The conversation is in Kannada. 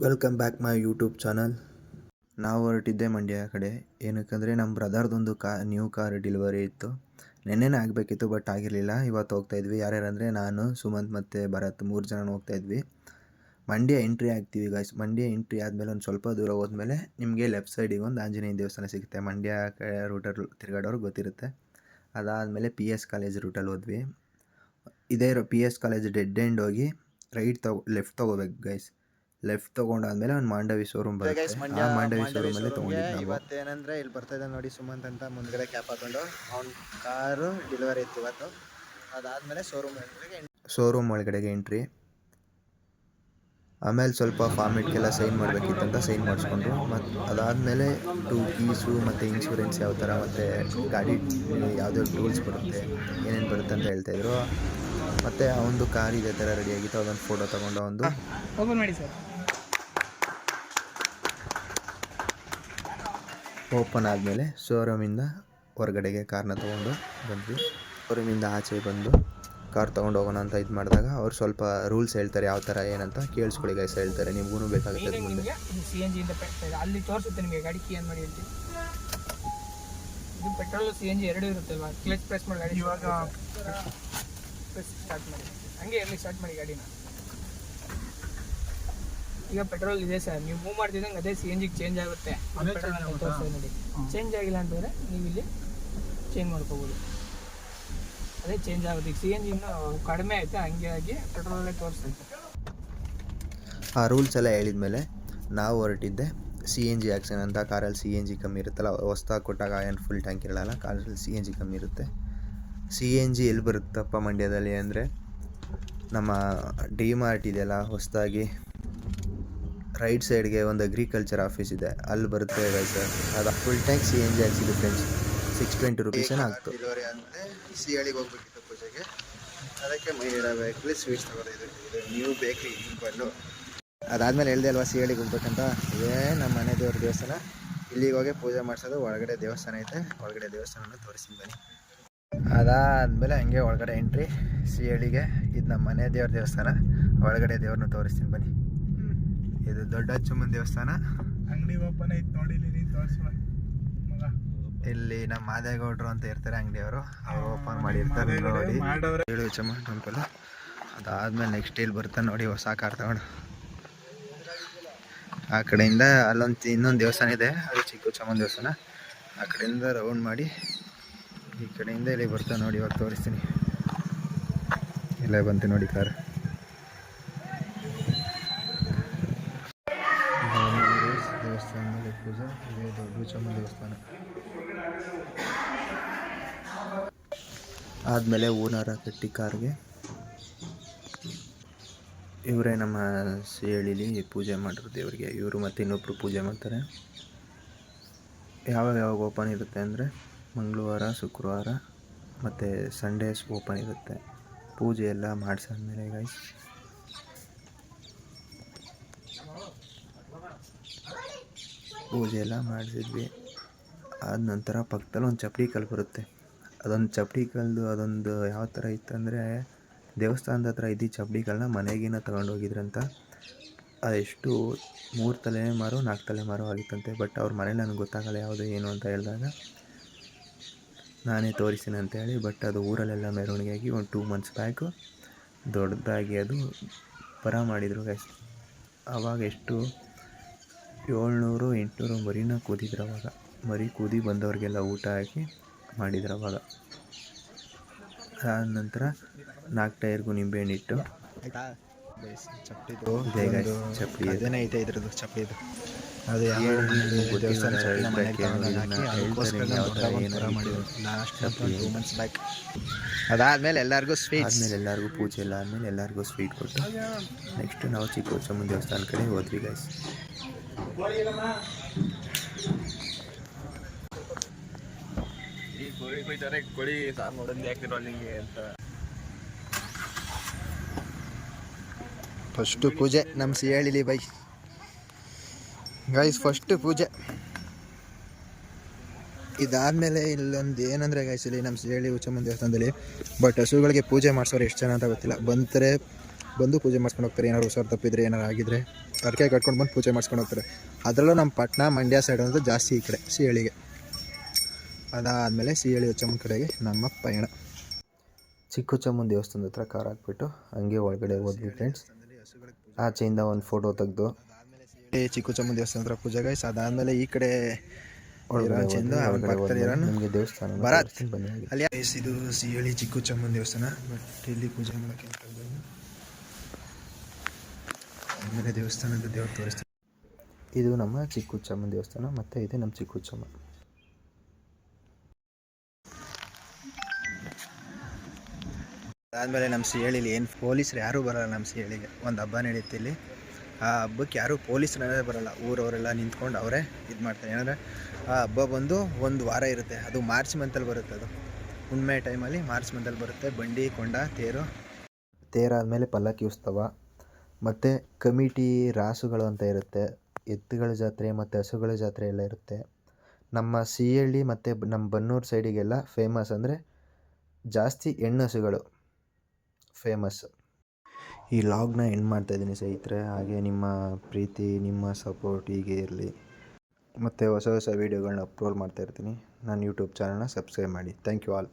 Welcome back my YouTube channel. ನಾವು ಹೊರಟಿದ್ದೆ ಮಂಡ್ಯ ಕಡೆ. ಏನಕ್ಕಂದರೆ ನಮ್ಮ ಬ್ರದರ್ದೊಂದು ನ್ಯೂ ಕಾರ್ ಡೆಲಿವರಿ ಇತ್ತು. ನೆನ್ನೆನೇ ಆಗಬೇಕಿತ್ತು, ಬಟ್ ಆಗಿರಲಿಲ್ಲ. ಇವತ್ತು ಹೋಗ್ತಾಯಿದ್ವಿ. ಯಾರ್ಯಾರಂದರೆ ನಾನು, ಸುಮಂತ್ ಮತ್ತು ಭರತ್ 3 ಜನ ಹೋಗ್ತಾಯಿದ್ವಿ. ಮಂಡ್ಯ ಎಂಟ್ರಿ ಆಗ್ತೀವಿ ಗಾಯ್ಸ್. ಮಂಡ್ಯ ಎಂಟ್ರಿ ಆದಮೇಲೆ ಒಂದು ಸ್ವಲ್ಪ ದೂರ ಹೋದ್ಮೇಲೆ ನಿಮಗೆ ಲೆಫ್ಟ್ ಸೈಡಿಗೆ ಒಂದು ಆಂಜನೇಯ ದೇವಸ್ಥಾನ ಸಿಗುತ್ತೆ. ಮಂಡ್ಯ ರೂಟಲ್ಲಿ ತಿರುಗಾಡೋರು ಗೊತ್ತಿರುತ್ತೆ. ಅದಾದಮೇಲೆ PS ಕಾಲೇಜ್ ರೂಟಲ್ಲಿ ಹೋದ್ವಿ. ಇದೇ PS ಕಾಲೇಜ್ ಡೆಡ್ ಎಂಡ್ ಹೋಗಿ ಲೆಫ್ಟ್ ತೊಗೋಬೇಕು ಗೈಸ್. ಲೆಫ್ಟ್ ತೊಗೊಂಡಾದ್ಮೇಲೆ ಒಂದು ಮಾಂಡವಿ ಶೋರೂಮ್ ಬರುತ್ತೆ. ಆ ಮಾಂಡವಿ ಶೋರೂಮಲ್ಲಿ ತೊಗೊಂಡಿದ್ದು ನಾವು. ಇವತ್ತೇನಂದರೆ ಇಲ್ಲಿ ಬರ್ತಾ ಇದ್ದಾನೆ ನೋಡಿ ಸುಮಂತ್ ಅಂತ, ಮುಂದ್ಗಡೆ ಕ್ಯಾಪ್ ಹಾಕೊಂಡು. ಅವ್ನ ಕಾರು ಡೆಲಿವರಿ ಇತ್ತು ಇವತ್ತು. ಅದಾದಮೇಲೆ ಶೋರೂಮ್ ಒಳಗಡೆಗೆ ಎಂಟ್ರಿ. ಆಮೇಲೆ ಸ್ವಲ್ಪ ಫಾರ್ಮೆಟ್ಗೆಲ್ಲ ಸೈನ್ ಮಾಡಬೇಕಿತ್ತಂತ ಸೈನ್ ಮಾಡಿಸ್ಕೊಂಡ್ರು. ಮತ್ತು ಅದಾದಮೇಲೆ ಕೀಸು ಮತ್ತು ಇನ್ಶೂರೆನ್ಸ್ ಯಾವ ಥರ ಮತ್ತು ಗಾಡಿ ಯಾವುದೇ ಟೂಲ್ಸ್ ಬರುತ್ತೆ, ಏನೇನು ಬರುತ್ತೆ ಅಂತ ಹೇಳ್ತಾಯಿದ್ರು. ಮತ್ತು ಅವನದು ಕಾರ್ ಇದೇ ಥರ ರೆಡಿಯಾಗಿತ್ತು. ಅದೊಂದು ಫೋಟೋ ತೊಗೊಂಡು ಒಂದು ಓಪನ್ ಮಾಡಿ ಸರ್. ಓಪನ್ ಆದಮೇಲೆ ಶೋರೂಮಿಂದ ಹೊರಗಡೆಗೆ ಕಾರ್ನ ತೊಗೊಂಡು ಬಂದ್ವಿ. ಶೋರೂಮಿಂದ ಆಚೆ ಬಂದು ಕಾರ್ ತೊಗೊಂಡು ಹೋಗೋಣ ಅಂತ ಇದು ಮಾಡಿದಾಗ ಅವ್ರು ಸ್ವಲ್ಪ ರೂಲ್ಸ್ ಹೇಳ್ತಾರೆ, ಯಾವ ಥರ ಏನಂತ ಕೇಳಿಸ್ಕೊಳ್ಳಿ ಗೈಸ್. ಹೇಳ್ತಾರೆ, ನಿಮಗೂ ಬೇಕಾಗುತ್ತೆ ಮುಂದೆ. CNG ಇಂದ ಅಲ್ಲಿ ತೋರಿಸುತ್ತೆ ನಿಮಗೆ ಗಾಡಿ ಕೀ ಏನು ಮಾಡಿ ಹೇಳ್ತೀವಿ. ಇದು ಪೆಟ್ರೋಲ್ CNG ಎರಡೂ ಇರುತ್ತಲ್ವಾ. ಕ್ಲಚ್ ಪ್ರೆಸ್ ಮಾಡಿ ಗಾಡಿ ಇವಾಗ ಸ್ಟಾರ್ಟ್ ಮಾಡಿ, ಹಂಗೆ ಎಲ್ಲಿ ಸ್ಟಾರ್ಟ್ ಮಾಡಿ ಗಾಡಿನ. ಈಗ ಪೆಟ್ರೋಲ್ ಇದೆ ಸರ್, ನೀವು ಮೂವ್ ಮಾಡ್ತಿದ್ದಂಗೆ ಅದೇ CNG ಚೇಂಜ್ ಆಗುತ್ತೆ. ನೋಡಿ, ಚೇಂಜ್ ಆಗಿಲ್ಲ ಅಂತಂದರೆ ನೀವು ಇಲ್ಲಿ ಚೇಂಜ್ ಮಾಡ್ಕೋಬೋದು. ಅದೇ ಚೇಂಜ್ ಆಗುತ್ತೆ. ಈಗ CNG ಇನ್ನೂ ಕಡಿಮೆ ಆಯಿತು, ಹಂಗೆ ಆಗಿ ಪೆಟ್ರೋಲಲ್ಲೇ ತೋರಿಸ್ತೈತೆ. ಆ ರೂಲ್ಸ್ ಎಲ್ಲ ಹೇಳಿದ್ಮೇಲೆ ನಾವು ಹೊರಟಿದ್ದೆ CNG ಆ್ಯಕ್ಷನ್ ಅಂತ. ಕಾರಲ್ಲಿ CNG ಕಮ್ಮಿ ಇರುತ್ತಲ್ಲ, ಹೊಸ್ದಾಗಿ ಕೊಟ್ಟಾಗ ಏನು ಫುಲ್ ಟ್ಯಾಂಕ್ ಇರಲ್ಲ, ಕಾರಲ್ಲಿ CNG ಕಮ್ಮಿ ಇರುತ್ತೆ. CNG ಎಲ್ಲಿ ಬರುತ್ತಪ್ಪ ಮಂಡ್ಯದಲ್ಲಿ ಅಂದರೆ, ನಮ್ಮ DMart ಇದೆಯಲ್ಲ ಹೊಸದಾಗಿ, ರೈಟ್ ಸೈಡ್ಗೆ ಒಂದು ಅಗ್ರಿಕಲ್ಚರ್ ಆಫೀಸ್ ಇದೆ, ಅಲ್ಲಿ ಬರುತ್ತೆ ಸರ್. ಅದು ಫುಲ್ ಟ್ಯಾಂಕ್ CNG ಹಾಕ್ಸಿದ್ದು ಫ್ರೆಂಡ್ಸ್. 620 ರುಪೀಸ್ ಆಗ್ತು. ಡೆಲಿವರಿ ಅಂದರೆ ಸಿಹಳಿಗೆ ಹೋಗ್ಬೇಕಿತ್ತು ಪೂಜೆಗೆ. ಅದಕ್ಕೆ ಮೈರಾ ಬೇಕ್ರಿ ಸ್ವೀಟ್ಸ್ ತಗೋದಿದ್ದು. ಇದು ನ್ಯೂ ಬೇಕ್ರಿ ಬಂದು. ಅದಾದಮೇಲೆ ಹೇಳ್ದೆ ಅಲ್ವಾ ಸಿಹಳಿಗೆ ಹೋಗ್ಬೇಕಂತ. ಇದೇ ನಮ್ಮ ಮನೆ ದೇವ್ರ ದೇವಸ್ಥಾನ. ಇಲ್ಲಿಗೆ ಹೋಗಿ ಪೂಜೆ ಮಾಡಿಸೋದು. ಒಳಗಡೆ ದೇವಸ್ಥಾನ ಐತೆ, ಒಳಗಡೆ ದೇವಸ್ಥಾನ ತೋರಿಸ್ತೀನಿ ಬನ್ನಿ. ಅದಾದಮೇಲೆ ಹಂಗೆ ಒಳಗಡೆ ಎಂಟ್ರಿ ಸಿಹಳಿಗೆ. ಇದು ನಮ್ಮ ಮನೆ ದೇವ್ರ ದೇವಸ್ಥಾನ. ಒಳಗಡೆ ದೇವ್ರನ್ನ ತೋರಿಸ್ತೀನಿ ಬನ್ನಿ. ಇದು ದೊಡ್ಡ ಅಚ್ಚಮ್ಮನ ದೇವಸ್ಥಾನ. ಅಂಗಡಿ ಓಪನ್ ಐತೆ ನೋಡಿ, ತೋರಿಸುವ ಮಗ. ಇಲ್ಲಿ ನಮ್ಮ ಮಾದೇಗೌಡರು ಅಂತ ಇರ್ತಾರೆ ಅಂಗಡಿಯವರು, ಅವ್ರು ಓಪನ್ ಮಾಡಿರ್ತಾರೆ ನೋಡಿ. ಹೇಳು ಚಮ್ಮ ಟೆಂಪಲ್. ಅದಾದಮೇಲೆ ನೆಕ್ಸ್ಟ್ ಇಲ್ಲಿ ಬರ್ತಾನೆ ನೋಡಿ, ಹೊಸ ಕಾರ್ ತಗೊಂಡು. ಆ ಕಡೆಯಿಂದ ಅಲ್ಲೊಂದು ಇನ್ನೊಂದು ದೇವಸ್ಥಾನ ಇದೆ, ಅದು ಚಿಕ್ಕ ಚಮ್ಮನ ದೇವಸ್ಥಾನ. ಆ ಕಡೆಯಿಂದ ರೌಂಡ್ ಮಾಡಿ ಈ ಕಡೆಯಿಂದ ಇಲ್ಲಿ ಬರ್ತಾನೆ ನೋಡಿ. ಇವಾಗ ತೋರಿಸ್ತೀನಿ. ಇಲ್ಲೇ ಬಂತು ನೋಡಿ ಕಾರ್. ದೇವಸ್ಥಾನದಲ್ಲಿ ಪೂಜೆ. ಇದೇ ದೊಡ್ಡ ಚಮ್ಮ ದೇವಸ್ಥಾನ. ಆದಮೇಲೆ ಹೂನಾರ ಕಟ್ಟಿ ಕಾರ್ಗೆ. ಇವರೇ ನಮ್ಮ ಸಿಹಳಿಲಿ ಪೂಜೆ ಮಾಡಿರೋ ದೇವರಿಗೆ. ಇವರು ಮತ್ತು ಇನ್ನೊಬ್ಬರು ಪೂಜೆ ಮಾಡ್ತಾರೆ. ಯಾವಾಗ ಓಪನ್ ಇರುತ್ತೆ ಅಂದರೆ ಮಂಗಳವಾರ, ಶುಕ್ರವಾರ ಮತ್ತು ಸಂಡೇಸ್ ಓಪನ್ ಇರುತ್ತೆ. ಪೂಜೆ ಎಲ್ಲ ಮಾಡಿಸಾದ್ಮೇಲೆ ಗೈಸ್ ಪೂಜೆ ಎಲ್ಲ ಮಾಡಿಸಿದ್ವಿ. ಆದ ನಂತರ ಪಕ್ಕದಲ್ಲಿ ಒಂದು ಚಪ್ಪಡಿ ಕಲ್ಲು ಬರುತ್ತೆ. ಅದೊಂದು ಚಪ್ಪಡಿ ಕಲ್ಲು, ಅದೊಂದು ಯಾವ ಥರ ಇತ್ತಂದರೆ, ದೇವಸ್ಥಾನದ ಹತ್ರ ಇದ್ದ ಚಪ್ಪಡಿ ಕಲ್ಲನ್ನ ಮನೆಗಿನ ತಗೊಂಡೋಗಿದ್ರಂತ. ಅದೆಷ್ಟು 3 ತಲೆಮಾರು 4 ತಲೆಮಾರು ಆಗಿತ್ತಂತೆ. ಬಟ್ ಅವ್ರ ಮನೇಲಿ ನನಗೆ ಗೊತ್ತಾಗಲ್ಲ ಯಾವುದು ಏನು ಅಂತ ಹೇಳಿದಾಗ ನಾನೇ ತೋರಿಸ್ತೀನಿ ಅಂತೇಳಿ. ಬಟ್ ಅದು ಊರಲ್ಲೆಲ್ಲ ಮೆರವಣಿಗೆಯಾಗಿ ಒಂದು 2 ಮಂತ್ಸ್ ಬ್ಯಾಕು ದೊಡ್ಡದಾಗಿ ಅದು ಪರ ಮಾಡಿದರು ಗೈಸ್. ಆವಾಗ ಎಷ್ಟು 700-800 ಮರಿನ ಕೂದಿದ್ರು ಅವಾಗ. ಮರಿ ಕೂದಿ ಬಂದವ್ರಿಗೆಲ್ಲ ಊಟ ಹಾಕಿ ಮಾಡಿದ್ರು ಅವಾಗ. ಆದ ನಂತರ 4 ಟೈರ್ಗೂ ನಿಂಬೆಹಣ್ಣಿಟ್ಟು ಚಪ್ಪಡಿದು ಚಪ್ಪಡಿ ಅದೇನೇ ಐತೆ ಇದ್ರದ್ದು ಚಪ್ಪಡಿದು. ಅದು ಅದಾದ್ಮೇಲೆ ಎಲ್ಲರಿಗೂ ಸ್ವೀಟ್. ಆದಮೇಲೆ ಎಲ್ಲರಿಗೂ ಪೂಜೆ ಎಲ್ಲ ಆದಮೇಲೆ ಎಲ್ಲರಿಗೂ ಸ್ವೀಟ್ ಕೊಟ್ಟು ನೆಕ್ಸ್ಟ್ ನಾವು ಚಿಕ್ಕ ಚಮ್ಮನ ದೇವಸ್ಥಾನ ಕಡೆ ಹೋದ್ವಿ ಗೈಸ್. ಫಸ್ಟು ಪೂಜೆ ನಮ್ಮ ಸಿಹಳಿಲಿ ಬೈ ಗೈಸ್. ಫಸ್ಟ್ ಪೂಜೆ ಇದಾದಮೇಲೆ ಇಲ್ಲೊಂದು ಏನಂದರೆ ಗೈಸ್, ಇಲ್ಲಿ ನಮ್ಮ ಸಿಹಳಿ ಹುಚ್ಚಮ್ಮನ ದೇವಸ್ಥಾನದಲ್ಲಿ ಬಟ್ ಹಸುಗಳಿಗೆ ಪೂಜೆ ಮಾಡಿಸೋರು ಎಷ್ಟು ಜನ ಅಂತ ಗೊತ್ತಿಲ್ಲ. ಬಂದು ಪೂಜೆ ಮಾಡಿಸ್ಕೊಂಡು ಹೋಗ್ತಾರೆ. ಏನಾದ್ರು ಹುಷಾರು ತಪ್ಪಿದ್ರೆ, ಏನಾರು ಆಗಿದ್ರೆ ಹರಕೆ ಕಟ್ಕೊಂಡು ಬಂದು ಪೂಜೆ ಮಾಡಿಸ್ಕೊಂಡು ಹೋಗ್ತಾರೆ. ಅದರಲ್ಲೂ ನಮ್ಮ ಪಟ್ಟಣ ಮಂಡ್ಯ ಸೈಡ್ ಅಂದರೆ ಜಾಸ್ತಿ ಈ ಕಡೆ ಸಿಹಳಿಗೆ. ಅದಾದಮೇಲೆ ಸಿಹಳಿ ಹುಚ್ಚಮ್ಮನ ಕಡೆಗೆ ನಮ್ಮ ಪಯಣ. ಚಿಕ್ಕುಚ್ಚಮ್ಮನ ದೇವಸ್ಥಾನದ ಹತ್ರ ಕಾರ್ ಹಾಕ್ಬಿಟ್ಟು ಹಂಗೆ ಒಳಗಡೆ ಹೋದ್ವಿ ಫ್ರೆಂಡ್ಸ್. ಆಚೆಯಿಂದ ಒಂದು ಫೋಟೋ ತೆಗೆದು ಚಿಕ್ಕುಚ್ಚಮ್ಮನ ದೇವಸ್ಥಾನ ಹತ್ರ ಪೂಜೆ ಗೈಸ್. ಅದಾದಮೇಲೆ ಈ ಕಡೆ ನಿಮಗೆ ದೇವಸ್ಥಾನ ಬನ್ನಿ. ಅಲ್ಲಿ ಇದು ಸಿಹಳಿ ಚಿಕ್ಕುಚ್ಚಮ್ಮನ ದೇವಸ್ಥಾನ. ಬಟ್ ಇಲ್ಲಿ ಪೂಜೆ ಮಾಡೋಕ್ಕೆ ಆಮೇಲೆ ದೇವಸ್ಥಾನದ ದೇವ್ರು ತೋರಿಸ್ತೀನಿ. ಇದು ನಮ್ಮ ಚಿಕ್ಕುಚ್ಚಮ್ಮನ ದೇವಸ್ಥಾನ ಮತ್ತು ಇದೆ ನಮ್ಮ ಚಿಕ್ಕುಚ್ಚಮ್ಮ. ಅದಾದಮೇಲೆ ನಮ್ಮ ಸಿಹಳಿಲಿ ಏನು ಪೊಲೀಸರು ಯಾರೂ ಬರೋಲ್ಲ. ನಮ್ಮ ಸಿಹಳಿಗೆ ಒಂದು ಹಬ್ಬ ನಡೆಯುತ್ತೆ ಇಲ್ಲಿ. ಆ ಹಬ್ಬಕ್ಕೆ ಯಾರೂ ಪೊಲೀಸರೇ ಬರೋಲ್ಲ. ಊರವರೆಲ್ಲ ನಿಂತ್ಕೊಂಡು ಅವರೇ ಇದು ಮಾಡ್ತಾರೆ. ಏನಂದರೆ ಆ ಹಬ್ಬ ಬಂದು ಒಂದು ವಾರ ಇರುತ್ತೆ. ಅದು ಮಾರ್ಚ್ ಮಂತಲ್ಲಿ ಬರುತ್ತೆ. ಅದು ಹುಣ್ಣಿಮೆ ಟೈಮಲ್ಲಿ ಮಾರ್ಚ್ ಮಂತಲ್ಲಿ ಬರುತ್ತೆ. ಬಂಡಿ ಕೊಂಡ ತೇರಾದಮೇಲೆ ಪಲ್ಲಕ್ಕಿ ಉತ್ಸವ ಮತ್ತು ಕಮಿಟಿ ರಾಸುಗಳು ಅಂತ ಇರುತ್ತೆ. ಎತ್ತುಗಳ ಜಾತ್ರೆ ಮತ್ತು ಹಸುಗಳ ಜಾತ್ರೆ ಎಲ್ಲ ಇರುತ್ತೆ. ನಮ್ಮ ಸಿಹಳ್ಳಿ ಮತ್ತು ನಮ್ಮ ಬನ್ನೂರು ಸೈಡಿಗೆಲ್ಲ ಫೇಮಸ್ ಅಂದರೆ ಜಾಸ್ತಿ ಹೆಣ್ಣುಸುಗಳು ಫೇಮಸ್. ಈ ಲಾಗ್ನ ಎಂಡ್ ಮಾಡ್ತಾಯಿದ್ದೀನಿ ಸ್ನೇಹಿತರೆ. ಹಾಗೆ ನಿಮ್ಮ ಪ್ರೀತಿ, ನಿಮ್ಮ ಸಪೋರ್ಟ್ ಹೀಗೆ ಇರಲಿ. ಮತ್ತು ಹೊಸ ಹೊಸ ವೀಡಿಯೋಗಳನ್ನ ಅಪ್ಲೋಡ್ ಮಾಡ್ತಾಯಿರ್ತೀನಿ. ನನ್ನ ಯೂಟ್ಯೂಬ್ ಚಾನಲ್ನ ಸಬ್ಸ್ಕ್ರೈಬ್ ಮಾಡಿ. Thank you all.